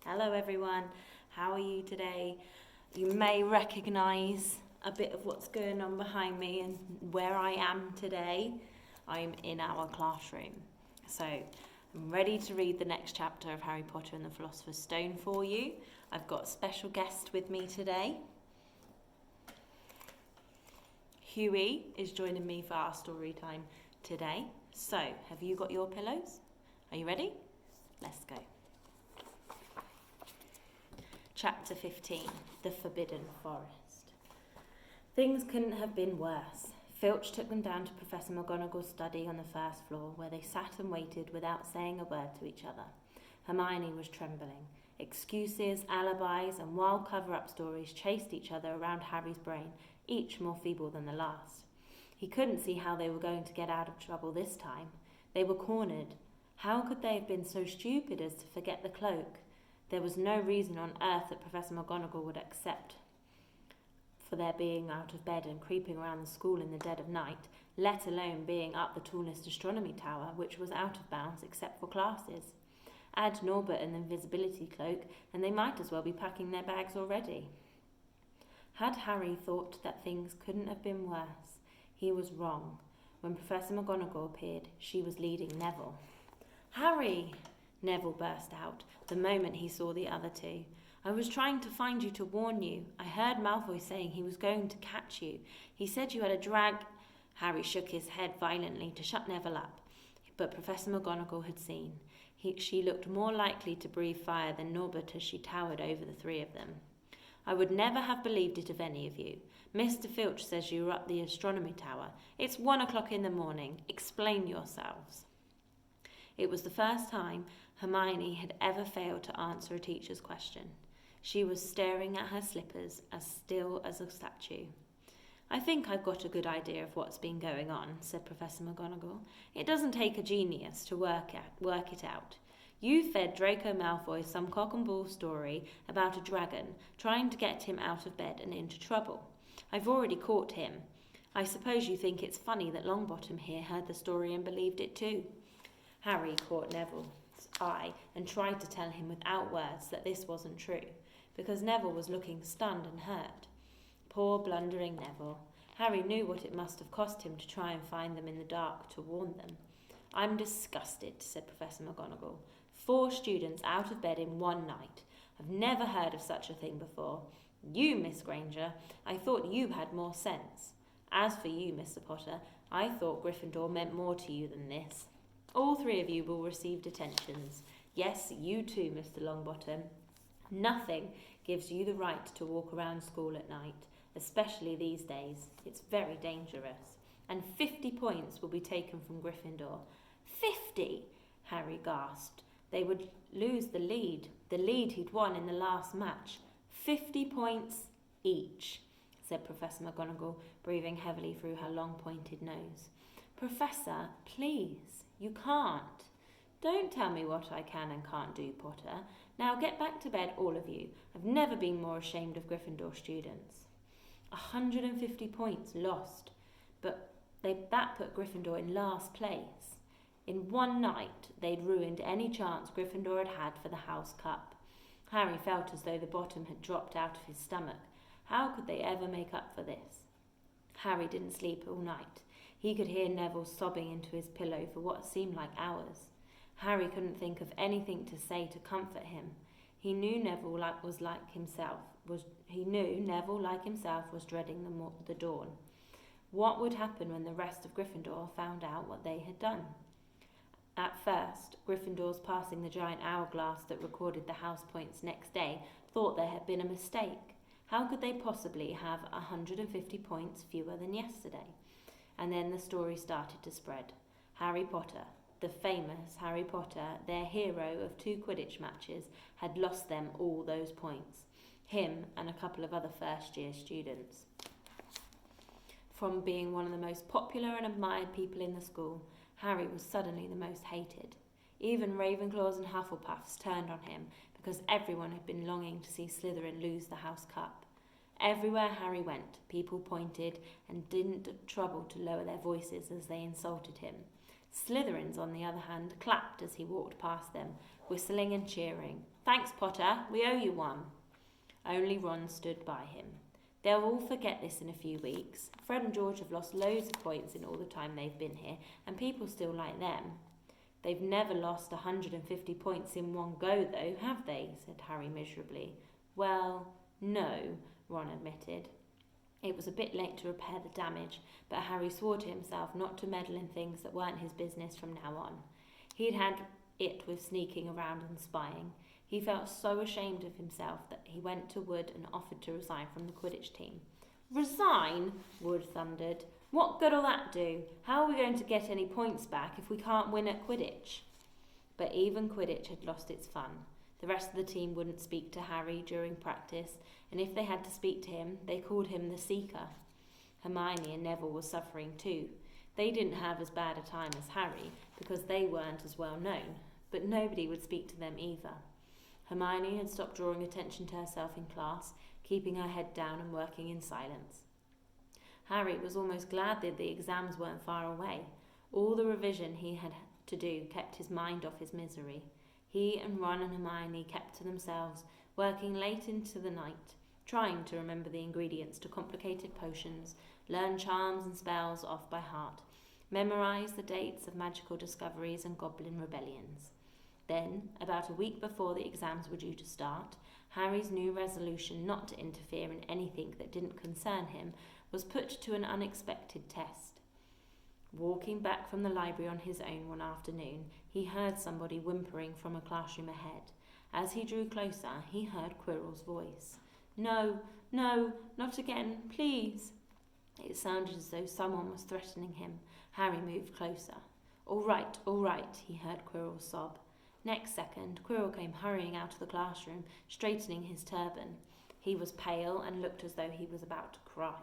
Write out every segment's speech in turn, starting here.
Hello everyone, how are you today? You may recognise a bit of what's going on behind me and where I am today. I'm in our classroom. So I'm ready to read the next chapter of Harry Potter and the Philosopher's Stone for you. I've got a special guest with me today. Huey is joining me for our story time today. So, have you got your pillows? Are you ready? Let's go. Chapter 15, The Forbidden Forest. Things couldn't have been worse. Filch took them down to Professor McGonagall's study on the first floor, where they sat and waited without saying a word to each other. Hermione was trembling. Excuses, alibis, and wild cover-up stories chased each other around Harry's brain, each more feeble than the last. He couldn't see how they were going to get out of trouble this time. They were cornered. How could they have been so stupid as to forget the cloak? There was no reason on earth that Professor McGonagall would accept for their being out of bed and creeping around the school in the dead of night, let alone being up the tallest astronomy tower, which was out of bounds except for classes. Add Norbert and the invisibility cloak, and they might as well be packing their bags already. Had Harry thought that things couldn't have been worse, he was wrong. When Professor McGonagall appeared, she was leading Neville. "Harry!" Neville burst out, the moment he saw the other two. "I was trying to find you to warn you. I heard Malfoy saying he was going to catch you. He said you had a drag—" Harry shook his head violently to shut Neville up, but Professor McGonagall had seen. She looked more likely to breathe fire than Norbert as she towered over the three of them. "I would never have believed it of any of you. Mr. Filch says you were up the astronomy tower. It's 1 o'clock in the morning. Explain yourselves." It was the first time Hermione had ever failed to answer a teacher's question. She was staring at her slippers, as still as a statue. "I think I've got a good idea of what's been going on," said Professor McGonagall. "It doesn't take a genius to work it out. You fed Draco Malfoy some cock and bull story about a dragon, trying to get him out of bed and into trouble. I've already caught him. I suppose you think it's funny that Longbottom here heard the story and believed it too." Harry caught Neville's eye and tried to tell him without words that this wasn't true, because Neville was looking stunned and hurt. Poor blundering Neville. Harry knew what it must have cost him to try and find them in the dark to warn them. "I'm disgusted," said Professor McGonagall. 4 students out of bed in one night. I've never heard of such a thing before. You, Miss Granger, I thought you had more sense. As for you, Mr. Potter, I thought Gryffindor meant more to you than this. All 3 of you will receive detentions. Yes, you too, Mr. Longbottom. Nothing gives you the right to walk around school at night, especially these days. It's very dangerous. And 50 points will be taken from Gryffindor." 50! Harry gasped. They would lose the lead he'd won in the last match. 50 points each, said Professor McGonagall, breathing heavily through her long pointed nose. "Professor, please, you can't. Don't tell me what I can and can't do, Potter. Now get back to bed, all of you. I've never been more ashamed of Gryffindor students." 150 points lost, but that put Gryffindor in last place. In one night, they'd ruined any chance Gryffindor had had for the House Cup. Harry felt as though the bottom had dropped out of his stomach. How could they ever make up for this? Harry didn't sleep all night. He could hear Neville sobbing into his pillow for what seemed like hours. Harry couldn't think of anything to say to comfort him. He knew Neville, like himself, was dreading the dawn. What would happen when the rest of Gryffindor found out what they had done? At first, Gryffindors passing the giant hourglass that recorded the house points next day thought there had been a mistake. How could they possibly have 150 points fewer than yesterday? And then the story started to spread. Harry Potter, the famous Harry Potter, their hero of 2 Quidditch matches, had lost them all those points. Him and a couple of other first-year students. From being one of the most popular and admired people in the school, Harry was suddenly the most hated. Even Ravenclaws and Hufflepuffs turned on him because everyone had been longing to see Slytherin lose the House Cup. Everywhere Harry went, people pointed and didn't trouble to lower their voices as they insulted him. Slytherins, on the other hand, clapped as he walked past them, whistling and cheering. Thanks, Potter, we owe you one. Only Ron stood by him. They'll all forget this in a few weeks. Fred and George have lost loads of points in all the time they've been here, and people still like them. They've never lost 150 points in one go, though, have they? Said Harry miserably. Well, no, Ron admitted. It was a bit late to repair the damage, but Harry swore to himself not to meddle in things that weren't his business from now on. He'd had it with sneaking around and spying. He felt so ashamed of himself that he went to Wood and offered to resign from the Quidditch team. Resign? Wood thundered. What good'll that do? How are we going to get any points back if we can't win at Quidditch? But even Quidditch had lost its fun. The rest of the team wouldn't speak to Harry during practice, and if they had to speak to him, they called him the Seeker. Hermione and Neville were suffering too. They didn't have as bad a time as Harry, because they weren't as well known, but nobody would speak to them either. Hermione had stopped drawing attention to herself in class, keeping her head down and working in silence. Harry was almost glad that the exams weren't far away. All the revision he had to do kept his mind off his misery. He and Ron and Hermione kept to themselves, working late into the night, trying to remember the ingredients to complicated potions, learn charms and spells off by heart, memorize the dates of magical discoveries and goblin rebellions. Then, about a week before the exams were due to start, Harry's new resolution not to interfere in anything that didn't concern him was put to an unexpected test. Walking back from the library on his own one afternoon, he heard somebody whimpering from a classroom ahead. As he drew closer, he heard Quirrell's voice. No, no, not again, please. It sounded as though someone was threatening him. Harry moved closer. All right, he heard Quirrell sob. Next second, Quirrell came hurrying out of the classroom, straightening his turban. He was pale and looked as though he was about to cry.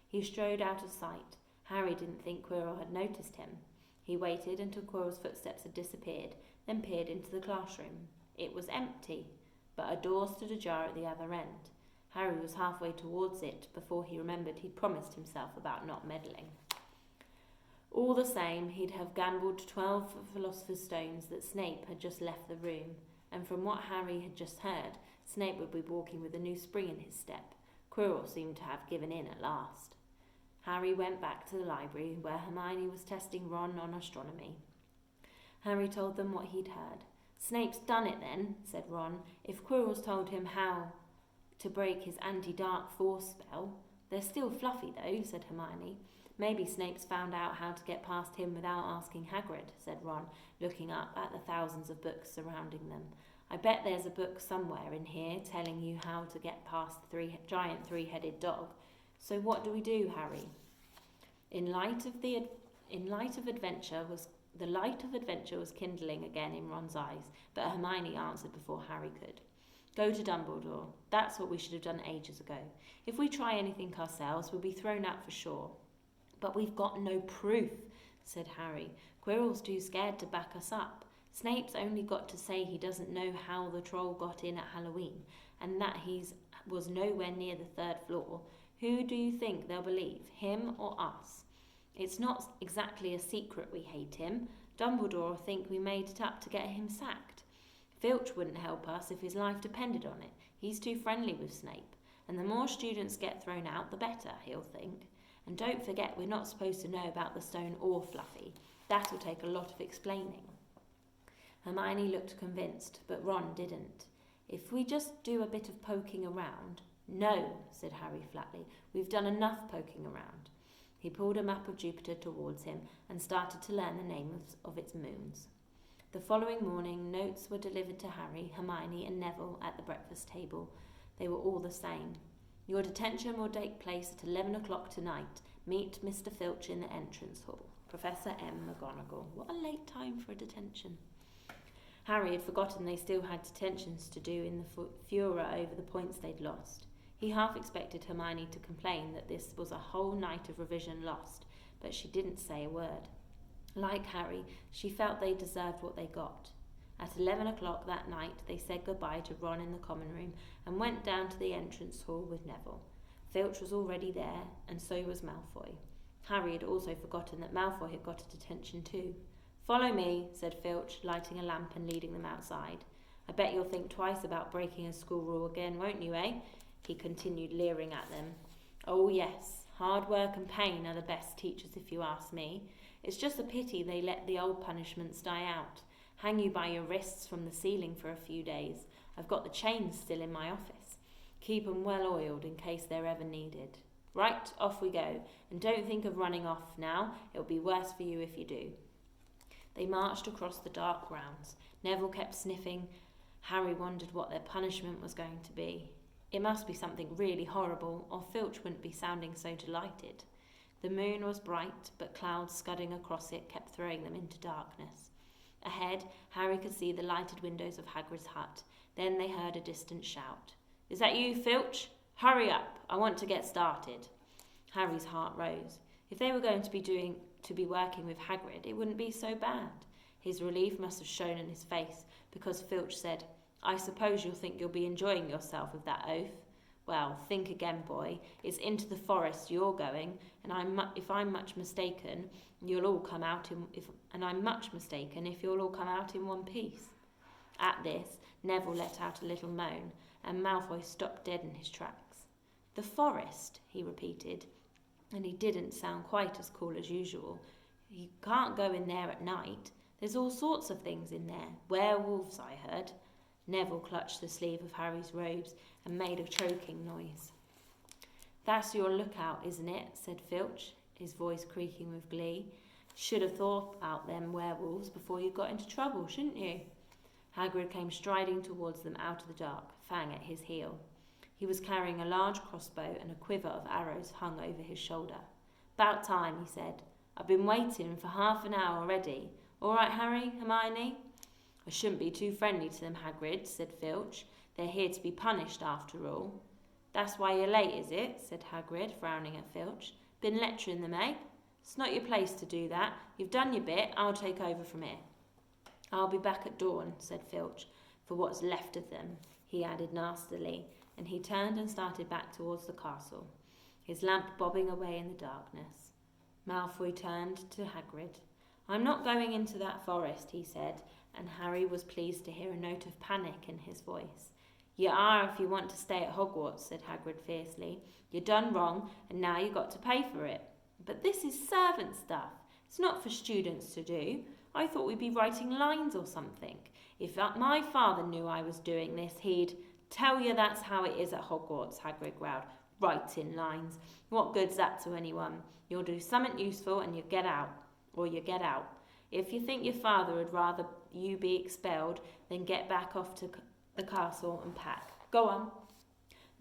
He strode out of sight. Harry didn't think Quirrell had noticed him. He waited until Quirrell's footsteps had disappeared, then peered into the classroom. It was empty, but a door stood ajar at the other end. Harry was halfway towards it before he remembered he'd promised himself about not meddling. All the same, he'd have gambled 12 Philosopher's Stones that Snape had just left the room, and from what Harry had just heard, Snape would be walking with a new spring in his step. Quirrell seemed to have given in at last. Harry went back to the library, where Hermione was testing Ron on astronomy. Harry told them what he'd heard. Snape's done it then, said Ron. If Quirrell's told him how to break his anti-dark force spell. They're still fluffy though, said Hermione. Maybe Snape's found out how to get past him without asking Hagrid, said Ron, looking up at the thousands of books surrounding them. I bet there's a book somewhere in here telling you how to get past the giant three-headed dog. So what do we do, Harry? The light of adventure was kindling again in Ron's eyes, but Hermione answered before Harry could. Go to Dumbledore. That's what we should have done ages ago. If we try anything ourselves, we'll be thrown out for sure. But we've got no proof, said Harry. Quirrell's too scared to back us up. Snape's only got to say he doesn't know how the troll got in at Halloween, and that he was nowhere near the 3rd floor. Who do you think they'll believe, him or us? It's not exactly a secret we hate him. Dumbledore will think we made it up to get him sacked. Filch wouldn't help us if his life depended on it. He's too friendly with Snape, and the more students get thrown out, the better, he'll think. And don't forget, we're not supposed to know about the stone or Fluffy. That'll take a lot of explaining. Hermione looked convinced, but Ron didn't. If we just do a bit of poking around... No, said Harry flatly. We've done enough poking around. He pulled a map of Jupiter towards him and started to learn the names of its moons. The following morning, notes were delivered to Harry, Hermione and Neville at the breakfast table. They were all the same. Your detention will take place at 11 o'clock tonight. Meet Mr. Filch in the entrance hall. Professor M. McGonagall. What a late time for a detention. Harry had forgotten they still had detentions to do in the furor over the points they'd lost. He half expected Hermione to complain that this was a whole night of revision lost, but she didn't say a word. Like Harry, she felt they deserved what they got. At 11 o'clock that night, they said goodbye to Ron in the common room and went down to the entrance hall with Neville. Filch was already there, and so was Malfoy. Harry had also forgotten that Malfoy had got a detention too. Follow me, said Filch, lighting a lamp and leading them outside. I bet you'll think twice about breaking a school rule again, won't you, eh? He continued, leering at them. Oh yes, hard work and pain are the best teachers if you ask me. It's just a pity they let the old punishments die out. Hang you by your wrists from the ceiling for a few days. I've got the chains still in my office. Keep 'em well oiled in case they're ever needed. Right, off we go, and don't think of running off now. It'll be worse for you if you do. They marched across the dark grounds. Neville kept sniffing. Harry wondered what their punishment was going to be. It must be something really horrible, or Filch wouldn't be sounding so delighted. The moon was bright, but clouds scudding across it kept throwing them into darkness. Ahead, Harry could see the lighted windows of Hagrid's hut. Then they heard a distant shout. Is that you, Filch? Hurry up, I want to get started. Harry's heart rose. If they were going to be working with Hagrid, it wouldn't be so bad. His relief must have shown in his face, because Filch said, I suppose you'll think you'll be enjoying yourself with that oath. Well, think again, boy. It's into the forest you're going, and if I'm much mistaken, you'll all come out in one piece. At this, Neville let out a little moan, and Malfoy stopped dead in his tracks. The forest, he repeated, and he didn't sound quite as cool as usual. You can't go in there at night. There's all sorts of things in there. Werewolves, I heard. Neville clutched the sleeve of Harry's robes and made a choking noise. That's your lookout, isn't it? Said Filch, his voice creaking with glee. Should have thought about them werewolves before you got into trouble, shouldn't you? Hagrid came striding towards them out of the dark, Fang at his heel. He was carrying a large crossbow, and a quiver of arrows hung over his shoulder. About time, he said. I've been waiting for half an hour already. All right, Harry, Hermione? I shouldn't be too friendly to them, Hagrid, said Filch. They're here to be punished, after all. That's why you're late, is it? Said Hagrid, frowning at Filch. Been lecturing them, eh? It's not your place to do that. You've done your bit. I'll take over from here. I'll be back at dawn, said Filch, for what's left of them, he added nastily, and he turned and started back towards the castle, his lamp bobbing away in the darkness. Malfoy turned to Hagrid. I'm not going into that forest, he said, and Harry was pleased to hear a note of panic in his voice. You are if you want to stay at Hogwarts, said Hagrid fiercely. You're done wrong, and now you've got to pay for it. But this is servant stuff. It's not for students to do. I thought we'd be writing lines or something. If my father knew I was doing this, he'd tell you that's how it is at Hogwarts, Hagrid growled. Writing lines. What good's that to anyone? You'll do something useful and you get out. Or you get out. If you think your father would rather you be expelled, then get back off to the castle and pack. Go on.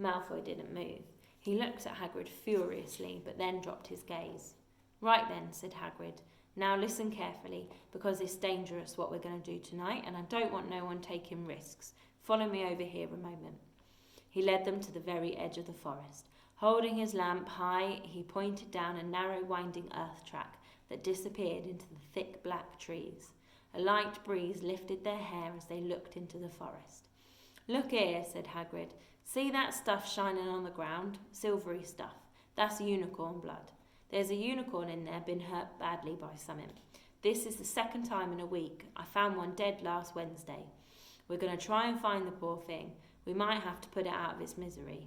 Malfoy didn't move. He looked at Hagrid furiously, but then dropped his gaze. Right then, said Hagrid. Now listen carefully, because it's dangerous what we're going to do tonight, and I don't want no one taking risks. Follow me over here a moment. He led them to the very edge of the forest. Holding his lamp high, he pointed down a narrow, winding earth track that disappeared into the thick black trees. A light breeze lifted their hair as they looked into the forest. Look here, said Hagrid. See that stuff shining on the ground? Silvery stuff. That's unicorn blood. There's a unicorn in there been hurt badly by something. This is the second time in a week. I found one dead last Wednesday. We're going to try and find the poor thing. We might have to put it out of its misery.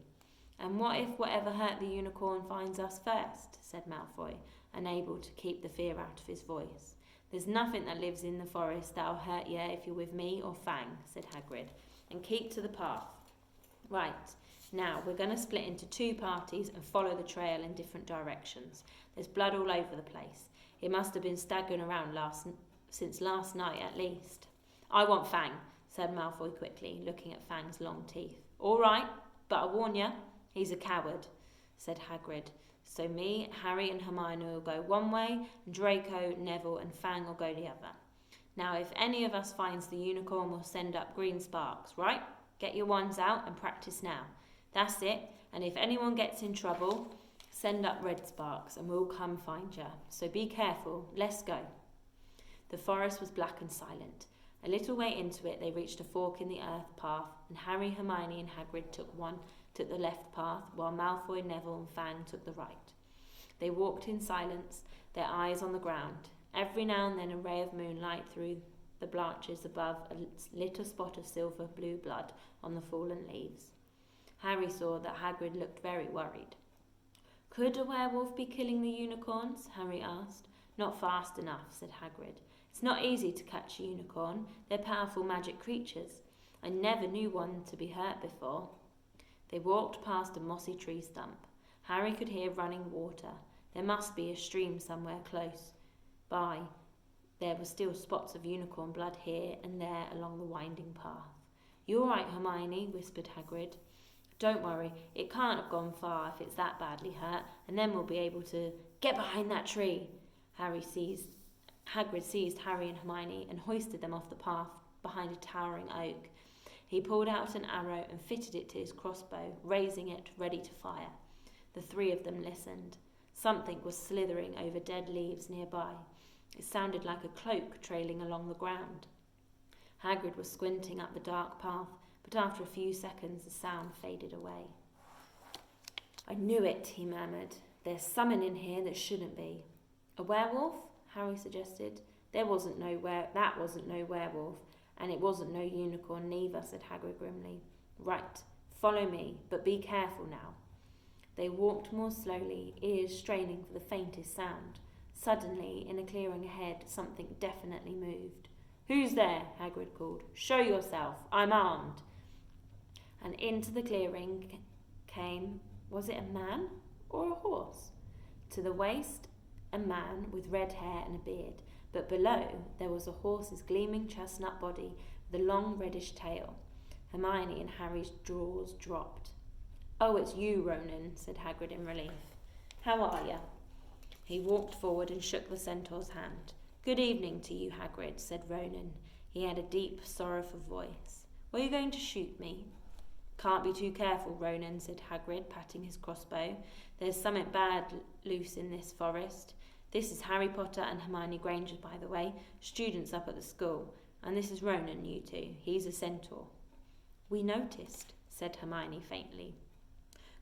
And what if whatever hurt the unicorn finds us first? Said Malfoy, unable to keep the fear out of his voice. There's nothing that lives in the forest that'll hurt you if you're with me or Fang, said Hagrid, and keep to the path. Right, now we're going to split into two parties and follow the trail in different directions. There's blood all over the place. It must have been staggering around since last night at least. I want Fang, said Malfoy quickly, looking at Fang's long teeth. All right, but I warn you, he's a coward, said Hagrid. So me, Harry and Hermione will go one way, and Draco, Neville and Fang will go the other. Now if any of us finds the unicorn, we'll send up green sparks, right? Get your wands out and practice now. That's it, and if anyone gets in trouble, send up red sparks and we'll come find you. So be careful, let's go. The forest was black and silent. A little way into it, they reached a fork in the earth path, and Harry, Hermione and Hagrid took the left path, while Malfoy, Neville and Fang took the right. They walked in silence, their eyes on the ground. Every now and then a ray of moonlight through the branches above a little spot of silver blue blood on the fallen leaves. Harry saw that Hagrid looked very worried. "Could a werewolf be killing the unicorns?" Harry asked. "Not fast enough," said Hagrid. "It's not easy to catch a unicorn. They're powerful magic creatures. I never knew one to be hurt before." They walked past a mossy tree stump. Harry could hear running water. There must be a stream somewhere close by. There were still spots of unicorn blood here and there along the winding path. "You all right, Hermione?" whispered Hagrid. "Don't worry, it can't have gone far if it's that badly hurt, and then we'll be able to get behind that tree." Hagrid seized Harry and Hermione and hoisted them off the path behind a towering oak. He pulled out an arrow and fitted it to his crossbow, raising it, ready to fire. The three of them listened. Something was slithering over dead leaves nearby. It sounded like a cloak trailing along the ground. Hagrid was squinting up the dark path, but after a few seconds the sound faded away. "I knew it," he murmured. "There's someone in here that shouldn't be." "A werewolf?" Harry suggested. That wasn't no werewolf, and it wasn't no unicorn neither," said Hagrid grimly. "Right, follow me, but be careful now." They walked more slowly, ears straining for the faintest sound. Suddenly, in a clearing ahead, something definitely moved. "Who's there?" Hagrid called. "Show yourself. I'm armed." And into the clearing came, was it a man or a horse? To the waist, a man with red hair and a beard, but below there was a horse's gleaming chestnut body with a long reddish tail. Hermione and Harry's jaws dropped. "Oh, it's you, Ronan," said Hagrid in relief. "How are you?" He walked forward and shook the centaur's hand. "Good evening to you, Hagrid," said Ronan. He had a deep, sorrowful voice. "Were you going to shoot me?" "Can't be too careful, Ronan," said Hagrid, patting his crossbow. "There's something bad loose in this forest. This is Harry Potter and Hermione Granger, by the way, students up at the school. And this is Ronan, you two. He's a centaur." "We noticed," said Hermione faintly.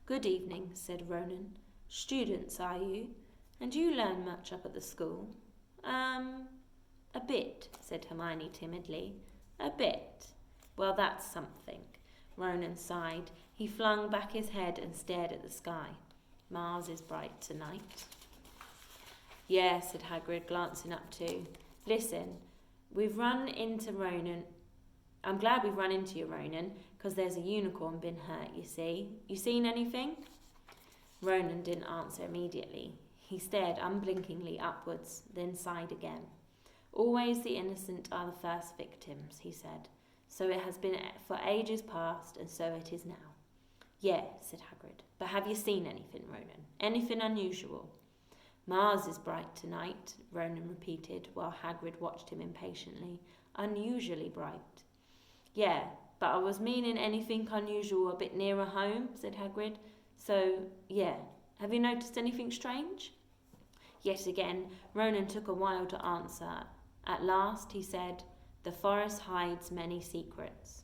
"Good evening," said Ronan. "Students, are you? And do you learn much up at the school?" A bit," said Hermione timidly. "A bit. Well, that's something." Ronan sighed. He flung back his head and stared at the sky. "Mars is bright tonight." "Yeah," said Hagrid, glancing up too. "Listen, we've run into Ronan. I'm glad we've run into you, Ronan, because there's a unicorn been hurt, you see. You seen anything?" Ronan didn't answer immediately. He stared unblinkingly upwards, then sighed again. "Always the innocent are the first victims," he said. "So it has been for ages past, and so it is now." "Yeah," said Hagrid. "But have you seen anything, Ronan? Anything unusual?" "Mars is bright tonight," Ronan repeated, while Hagrid watched him impatiently. "Unusually bright." "Yeah, but I was meaning anything unusual a bit nearer home," said Hagrid. "So, yeah. Have you noticed anything strange?" Yet again, Ronan took a while to answer. At last he said, "The forest hides many secrets."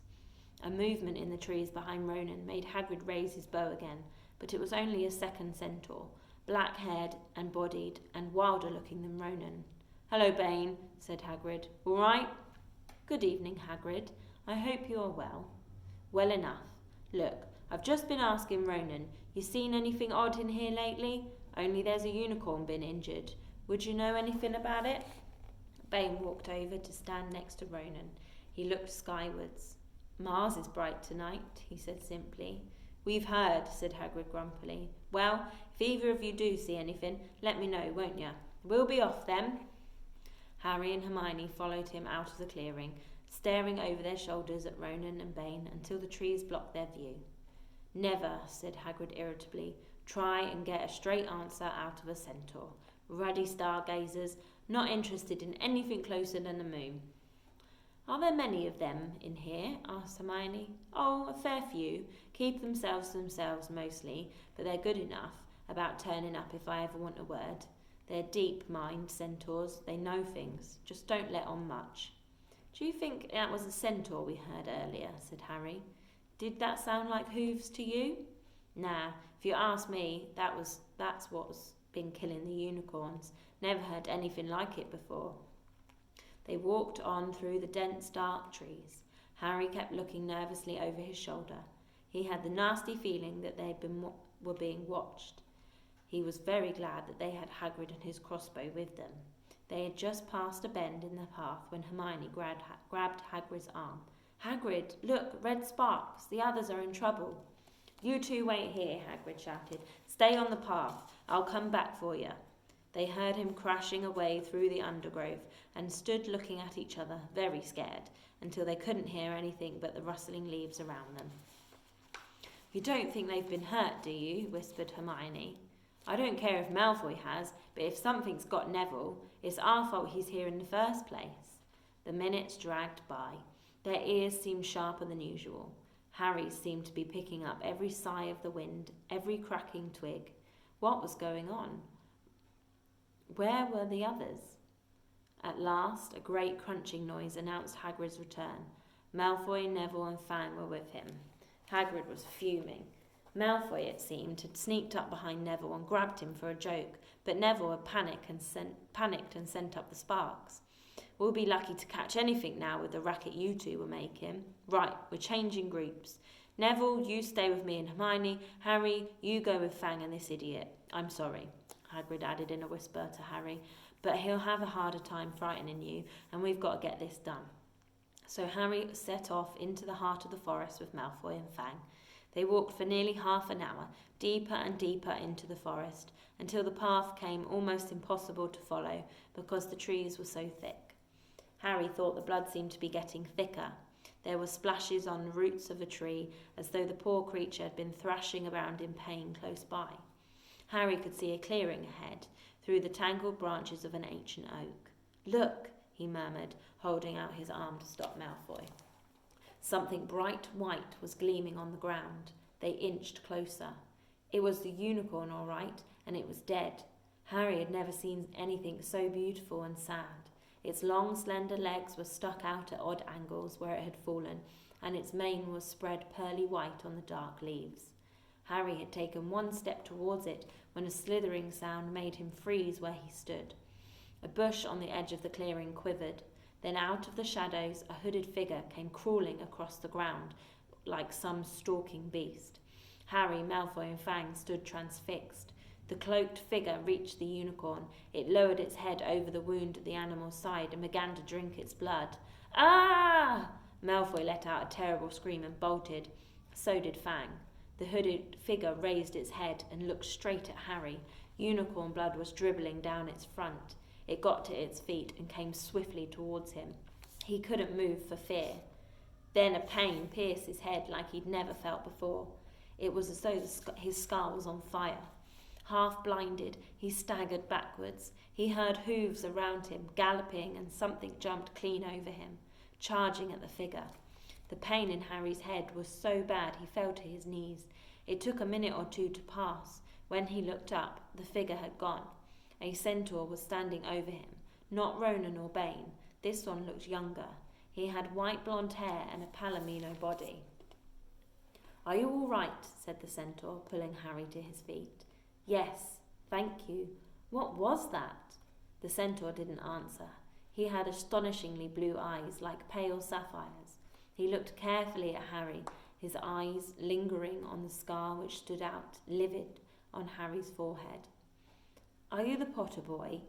A movement in the trees behind Ronan made Hagrid raise his bow again, but it was only a second centaur, black-haired and bodied, and wilder looking than Ronan. "Hello, Bane," said Hagrid. "All right?" "Good evening, Hagrid. I hope you are well." "Well enough. Look, I've just been asking Ronan, you seen anything odd in here lately? Only there's a unicorn been injured. Would you know anything about it?" Bane walked over to stand next to Ronan. He looked skywards. "Mars is bright tonight," he said simply. "We've heard," said Hagrid grumpily. "Well, if either of you do see anything, let me know, won't you? We'll be off then." Harry and Hermione followed him out of the clearing, staring over their shoulders at Ronan and Bane until the trees blocked their view. "Never," said Hagrid irritably, "try and get a straight answer out of a centaur. Ruddy stargazers, not interested in anything closer than the moon." "Are there many of them in here?" asked Hermione. "Oh, a fair few. Keep themselves to themselves mostly, but they're good enough about turning up if I ever want a word. They're deep-minded centaurs. They know things. Just don't let on much." "Do you think that was a centaur we heard earlier?" said Harry. "Did that sound like hooves to you?" "Nah, if you ask me, that's what's been killing the unicorns. Never heard anything like it before." They walked on through the dense, dark trees. Harry kept looking nervously over his shoulder. He had the nasty feeling that were being watched. He was very glad that they had Hagrid and his crossbow with them. They had just passed a bend in the path when Hermione grabbed Hagrid's arm. "Hagrid, look, red sparks. The others are in trouble." "You two wait here," Hagrid shouted. "Stay on the path. I'll come back for you." They heard him crashing away through the undergrowth and stood looking at each other, very scared, until they couldn't hear anything but the rustling leaves around them. "You don't think they've been hurt, do you?" whispered Hermione. "I don't care if Malfoy has, but if something's got Neville, it's our fault he's here in the first place." The minutes dragged by. Their ears seemed sharper than usual. Harry's seemed to be picking up every sigh of the wind, every cracking twig. What was going on? Where were the others? At last, a great crunching noise announced Hagrid's return. Malfoy, Neville and Fang were with him. Hagrid was fuming. Malfoy, it seemed, had sneaked up behind Neville and grabbed him for a joke, but Neville had panicked and sent up the sparks. "We'll be lucky to catch anything now with the racket you two were making. Right, we're changing groups. Neville, you stay with me and Hermione. Harry, you go with Fang and this idiot. I'm sorry," Hagrid added in a whisper to Harry, "but he'll have a harder time frightening you, and we've got to get this done." So Harry set off into the heart of the forest with Malfoy and Fang. They walked for nearly half an hour, deeper and deeper into the forest, until the path came almost impossible to follow because the trees were so thick. Harry thought the blood seemed to be getting thicker. There were splashes on the roots of a tree, as though the poor creature had been thrashing around in pain close by. Harry could see a clearing ahead, through the tangled branches of an ancient oak. "Look," he murmured, holding out his arm to stop Malfoy. Something bright white was gleaming on the ground. They inched closer. It was the unicorn, all right, and it was dead. Harry had never seen anything so beautiful and sad. Its long, slender legs were stuck out at odd angles where it had fallen, and its mane was spread pearly white on the dark leaves. Harry had taken one step towards it when a slithering sound made him freeze where he stood. A bush on the edge of the clearing quivered. Then out of the shadows a hooded figure came crawling across the ground like some stalking beast. Harry, Malfoy and Fang stood transfixed. The cloaked figure reached the unicorn. It lowered its head over the wound at the animal's side and began to drink its blood. "Ah!" Malfoy let out a terrible scream and bolted. So did Fang. The hooded figure raised its head and looked straight at Harry. Unicorn blood was dribbling down its front. It got to its feet and came swiftly towards him. He couldn't move for fear. Then a pain pierced his head like he'd never felt before. It was as though his skull was on fire. Half blinded, he staggered backwards. He heard hooves around him, galloping, and something jumped clean over him, charging at the figure. The pain in Harry's head was so bad he fell to his knees. It took a minute or two to pass. When he looked up, the figure had gone. A centaur was standing over him, not Ronan or Bane. This one looked younger. He had white blonde hair and a palomino body. "Are you all right?" said the centaur, pulling Harry to his feet. "Yes, thank you. What was that?" The centaur didn't answer. He had astonishingly blue eyes, like pale sapphires. He looked carefully at Harry, his eyes lingering on the scar which stood out, livid, on Harry's forehead. "Are you the Potter boy?"